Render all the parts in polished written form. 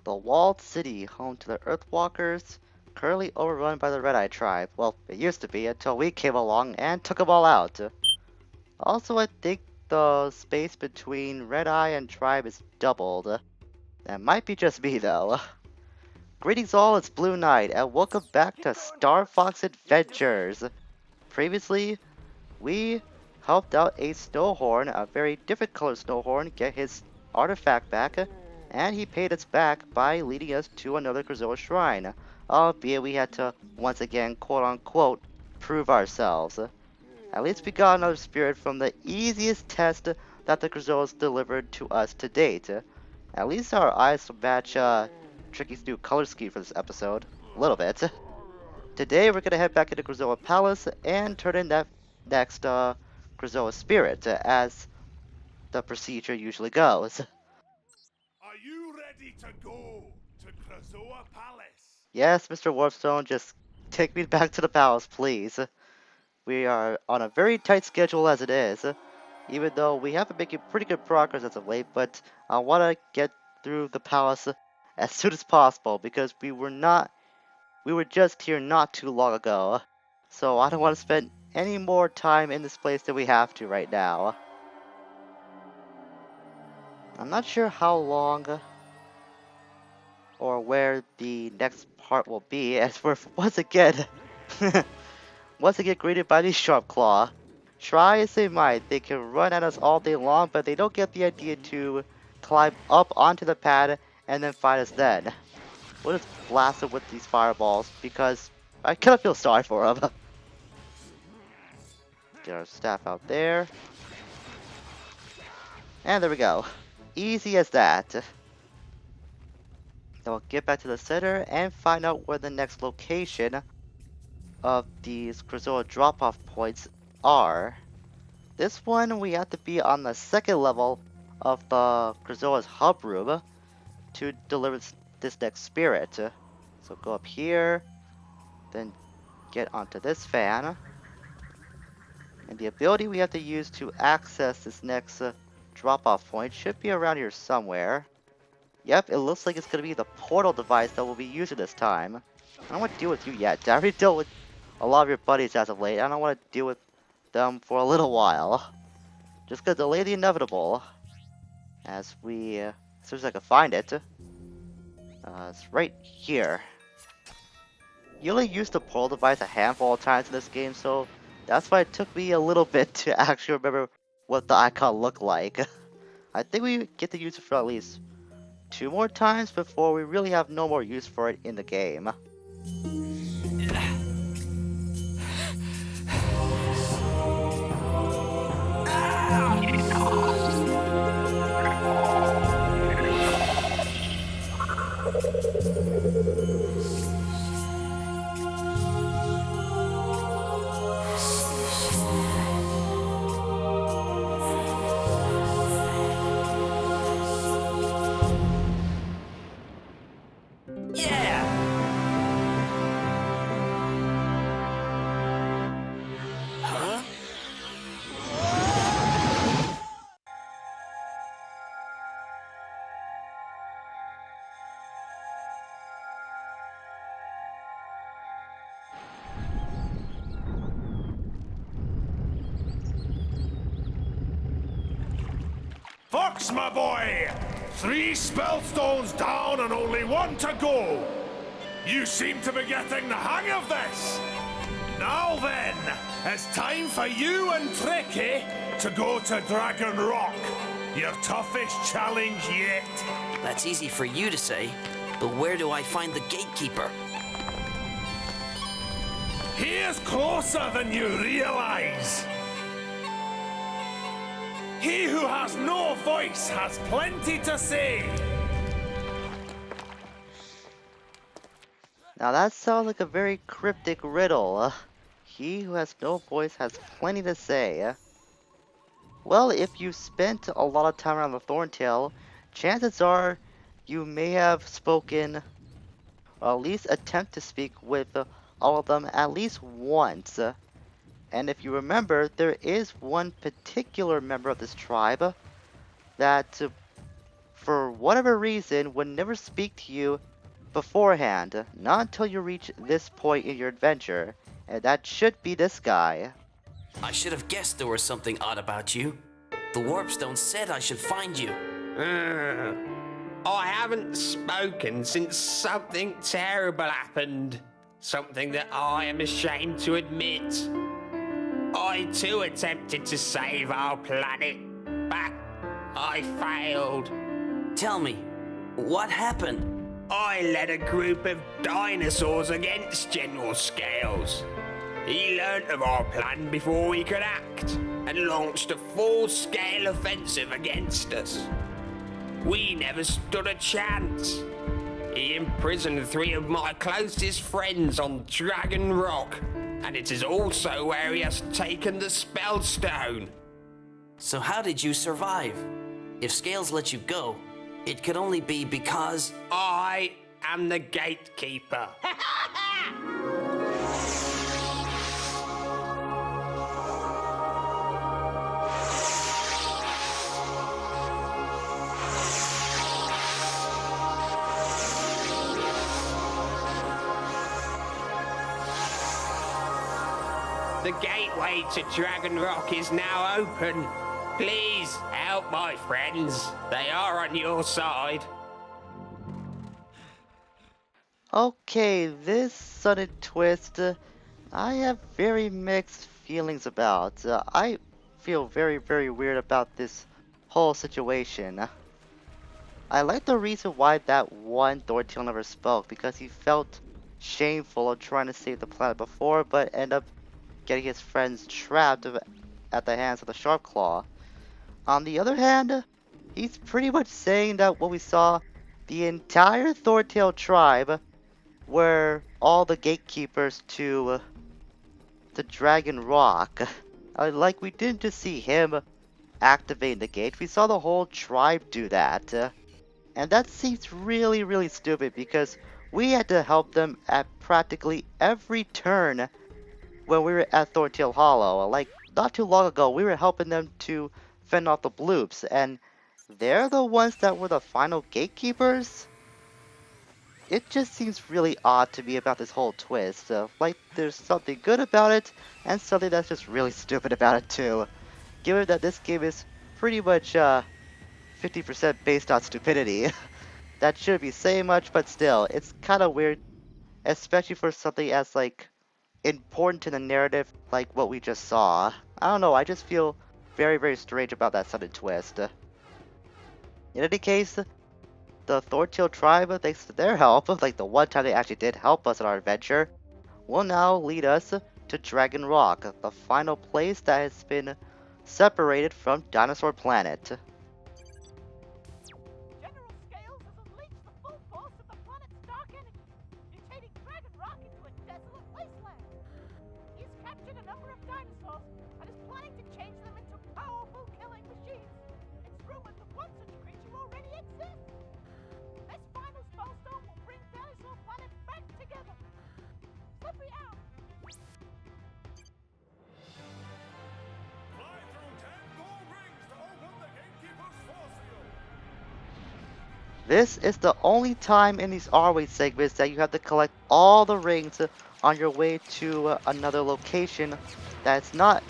The walled city, home to the Earthwalkers, currently overrun by the Red-Eye tribe. Well, it used to be until we came along and took them all out. Also, I think the space between Red-Eye and tribe is doubled. That might be just me though. Greetings all, it's Blue Knight, and welcome back to Starfox Adventures. Previously, we helped out a Snowhorn, a very different colored Snowhorn, get his artifact back, and he paid us back by leading us to another Krazoa shrine, albeit we had to, once again, quote-unquote, prove ourselves. At least we got another spirit from the easiest test that the Krazoas delivered to us to date. At least our eyes match Tricky's new color scheme for this episode, a little bit. Today we're gonna head back into Krazoa Palace and turn in that next Krazoa spirit, as the procedure usually goes. Are you ready to go to Krazoa Palace? Yes, Mr. Warpstone, just take me back to the palace, please. We are on a very tight schedule as it is, even though we have been making pretty good progress as of late, but I want to get through the palace as soon as possible because we were just here not too long ago. So I don't want to spend any more time in this place than we have to right now. I'm not sure how long or where the next part will be, as we're once again greeted by the Sharp Claw. Try as they might, they can run at us all day long, but they don't get the idea to climb up onto the pad and then fight us then. We'll just blast them with these fireballs because I kind of feel sorry for them. Get our staff out there. And there we go. Easy as that. Then we'll get back to the center and find out where the next location of these Krazoa drop-off points are. This one we have to be on the second level of the Krazoa's hub room to deliver this next spirit. So go up here, then get onto this fan. And the ability we have to use to access this next drop-off point should be around here somewhere. Yep, it looks like it's going to be the portal device that we'll be using this time. I don't want to deal with you yet. I already dealt with a lot of your buddies as of late. I don't want to deal with them for a little while. Just gonna delay the inevitable. As soon as I can find it. It's right here. You only used the portal device a handful of times in this game, so that's why it took me a little bit to actually remember what the icon looked like. I think we get to use it for at least 2 more times before we really have no more use for it in the game. Fox, my boy! 3 spellstones down and only 1 to go! You seem to be getting the hang of this! Now then, it's time for you and Tricky to go to Dragon Rock, your toughest challenge yet. That's easy for you to say, but where do I find the gatekeeper? He is closer than you realize. He who has no voice has plenty to say. Now that sounds like a very cryptic riddle. He who has no voice has plenty to say. Well, if you spent a lot of time around the Thorntail, chances are you may have spoken, or at least attempt to speak with all of them at least once. And if you remember, there is one particular member of this tribe that for whatever reason, would never speak to you beforehand, not until you reach this point in your adventure, and that should be this guy. I should have guessed there was something odd about you. The Warpstone said I should find you. I haven't spoken since something terrible happened. Something that I am ashamed to admit. I too attempted to save our planet, but I failed. Tell me, what happened? I led a group of dinosaurs against General Scales. He learnt of our plan before we could act, and launched a full-scale offensive against us. We never stood a chance. He imprisoned 3 of my closest friends on Dragon Rock, and it is also where he has taken the Spellstone. So how did you survive? If Scales let you go, it could only be because... I am the gatekeeper. The gateway to Dragon Rock is now open. Please help my friends. They are on your side. Okay, this sudden twist, I have very mixed feelings about. I feel very, very weird about this whole situation. I like the reason why that one ThornTail never spoke, because he felt shameful of trying to save the planet before, but ended up getting his friends trapped at the hands of the Sharpclaw. On the other hand, he's pretty much saying that what we saw, the entire ThornTail tribe were all the gatekeepers to Dragon Rock. Like, we didn't just see him activate the gate, we saw the whole tribe do that. And that seems really, really stupid, because we had to help them at practically every turn when we were at ThornTail Hollow. Like, not too long ago, we were helping them to fend off the bloops, and they're the ones that were the final gatekeepers? It just seems really odd to me about this whole twist. Like, there's something good about it, and something that's just really stupid about it too. Given that this game is pretty much 50% based on stupidity. That shouldn't be saying much, but still, it's kind of weird, especially for something as, like, important to the narrative like what we just saw. I don't know, I just feel very, very strange about that sudden twist. In any case, the ThornTail tribe, thanks to their help, like the one time they actually did help us in our adventure, will now lead us to Dragon Rock, the final place that has been separated from Dinosaur Planet. General Scales has unleashed the full force of the planet's dark energy, mutating Dragon Rock into a desolate wasteland. He's captured a number of dinosaurs and is planning to change them into powerful killing machines. It's rumored that one such creature already exists. This final spellstone will bring Dinosaur Planet back together. Slippy out! Fly through 10 gold rings to open the gatekeeper's force field. This is the only time in these R-Way segments that you have to collect all the rings on your way to another location that's not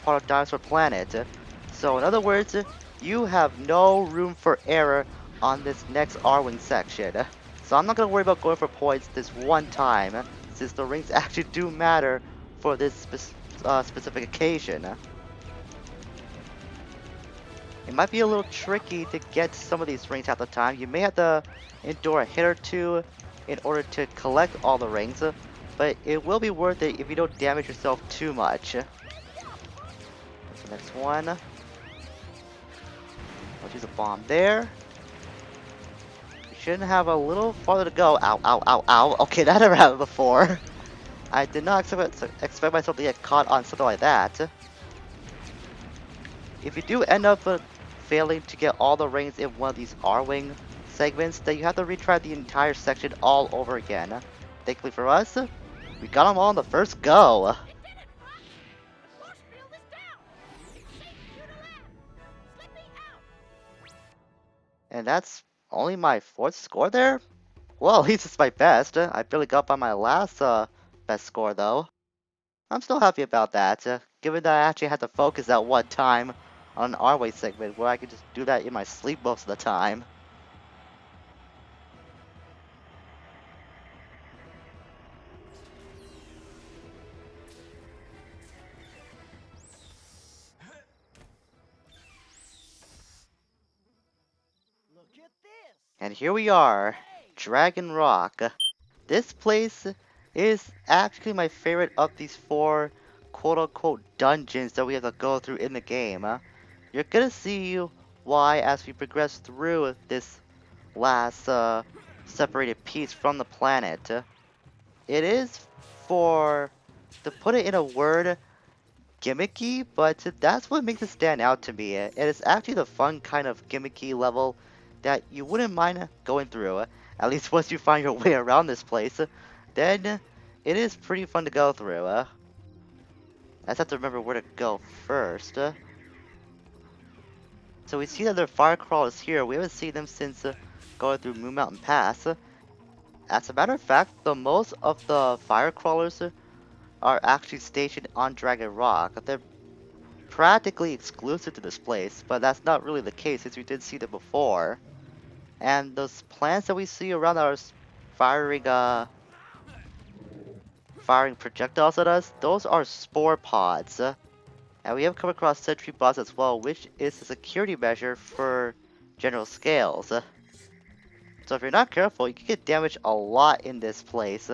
part of Dinosaur Planet. So in other words, you have no room for error on this next R-Wing section. So I'm not going to worry about going for points this one time, since the rings actually do matter for this specific occasion. It might be a little tricky to get some of these rings at the time. You may have to endure a hit or two in order to collect all the rings, but it will be worth it if you don't damage yourself too much. That's the next one. I'll use a bomb there. You shouldn't have a little farther to go. Ow, ow, ow, ow. Okay, that never happened before. I did not expect myself to get caught on something like that. If you do end up failing to get all the rings in one of these R-Wing segments, then you have to retry the entire section all over again. Thankfully for us, we got them all on the first go. It did it, Buck! The force field is down! It's safe for you to land! Slippy out! And that's only my 4th score there? Well, at least it's my best. I barely got by my last best score though. I'm still happy about that, given that I actually had to focus at one time on an R-way segment where I could just do that in my sleep most of the time. Look at this! And here we are, Dragon Rock. This place is actually my favorite of these 4 quote-unquote dungeons that we have to go through in the game. You're gonna see why as we progress through this last separated piece from the planet. It is, to put it in a word, gimmicky, but that's what makes it stand out to me. It is actually the fun kind of gimmicky level that you wouldn't mind going through. At least once you find your way around this place, then it is pretty fun to go through. I just have to remember where to go first. So we see that there are fire crawlers here. We haven't seen them since going through Moon Mountain Pass. As a matter of fact, the most of the fire crawlers are actually stationed on Dragon Rock. They're practically exclusive to this place, but that's not really the case since we did see them before. And those plants that we see around are firing firing projectiles at us, those are spore pods. And we have come across sentry bots as well, which is a security measure for general scales. So if you're not careful, you can get damaged a lot in this place.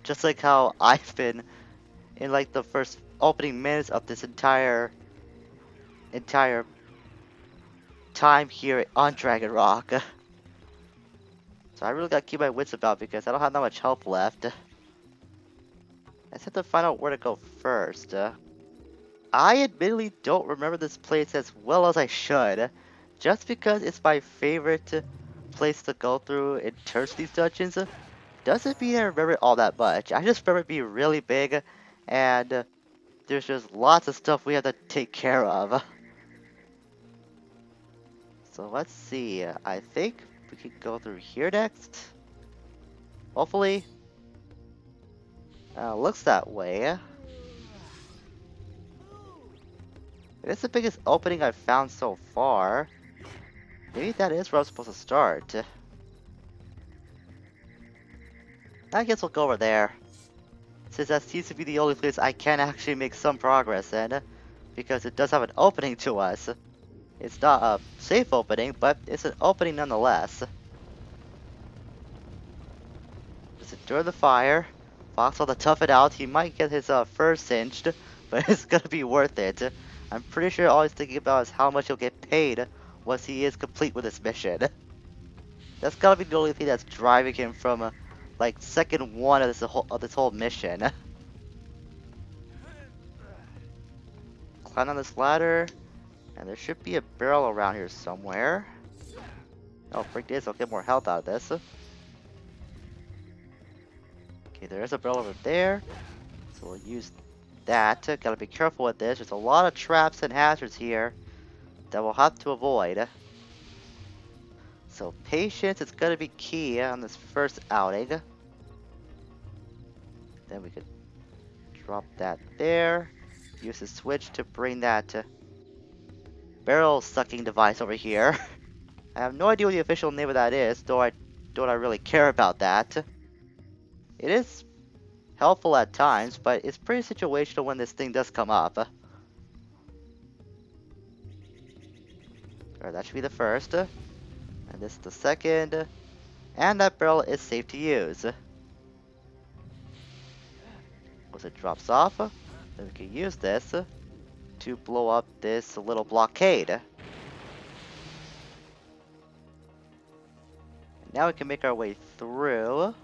Just like how I've been in like the first opening minutes of this entire time here on Dragon Rock. So I really gotta keep my wits about because I don't have that much health left. I just have to find out where to go first. I admittedly don't remember this place as well as I should. Just because it's my favorite place to go through in terms of these dungeons, doesn't mean I remember it all that much. I just remember it being really big, and there's just lots of stuff we have to take care of. So let's see, I think we can go through here next. Hopefully. Looks that way. It is the biggest opening I've found so far. Maybe that is where I'm supposed to start. I guess we'll go over there, since that seems to be the only place I can actually make some progress in, because it does have an opening to us. It's not a safe opening, but it's an opening nonetheless. Just endure the fire. Fox will have to tough it out. He might get his fur singed, but it's gonna be worth it. I'm pretty sure all he's thinking about is how much he'll get paid once he is complete with this mission. That's gotta be the only thing that's driving him from like second one of this whole mission. Climb on this ladder, and there should be a barrel around here somewhere. Oh, freak this! I'll get more health out of this. Okay, there is a barrel over there, so we'll use that. Gotta be careful with this. There's a lot of traps and hazards here that we'll have to avoid. So patience is gonna be key on this first outing. Then we could drop that there. Use the switch to bring that barrel sucking device over here. I have no idea what the official name of that is, though I don't really care about that. It is helpful at times, but it's pretty situational when this thing does come up. Alright, that should be the first. And this is the second. And that barrel is safe to use. Once it drops off, then we can use this to blow up this little blockade. Now we can make our way through.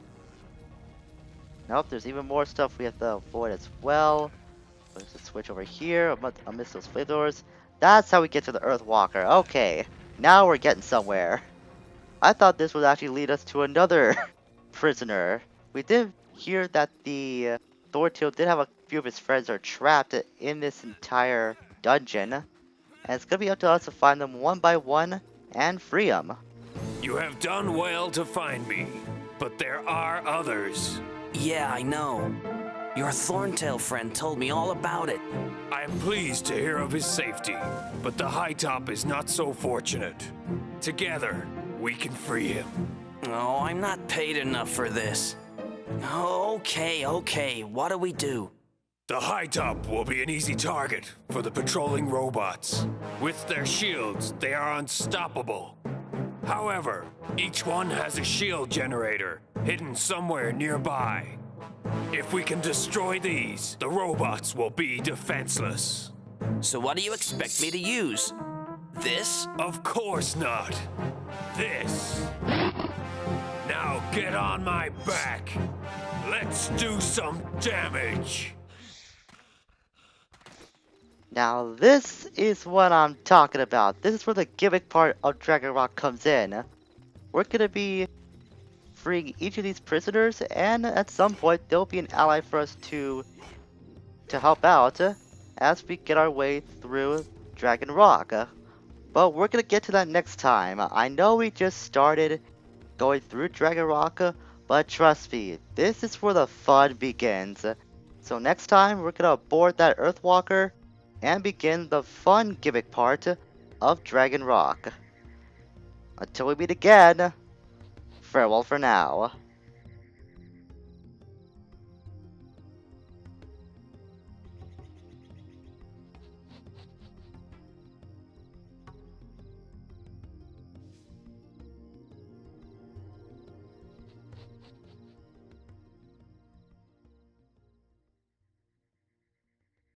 Nope, there's even more stuff we have to avoid as well. There's a switch over here. I'll miss those flamethrowers. That's how we get to the Earthwalker. Okay, now we're getting somewhere. I thought this would actually lead us to another prisoner. We did hear that the ThornTail did have a few of his friends are trapped in this entire dungeon. And it's going to be up to us to find them one by one and free him. You have done well to find me, but there are others. Yeah, I know. Your Thorntail friend told me all about it. I am pleased to hear of his safety, but the High Top is not so fortunate. Together, we can free him. Oh, I'm not paid enough for this. Okay. What do we do? The High Top will be an easy target for the patrolling robots. With their shields, they are unstoppable. However, each one has a shield generator hidden somewhere nearby. If we can destroy these, the robots will be defenseless. So what do you expect me to use? This? Of course not. This. Now get on my back. Let's do some damage. Now this is what I'm talking about. This is where the gimmick part of Dragon Rock comes in. We're gonna be freeing each of these prisoners, and at some point they'll be an ally for us to help out as we get our way through Dragon Rock. But we're gonna get to that next time. I know we just started going through Dragon Rock, but trust me, this is where the fun begins. So next time we're gonna board that Earthwalker and begin the fun gimmick part of Dragon Rock. Until we meet again, farewell for now.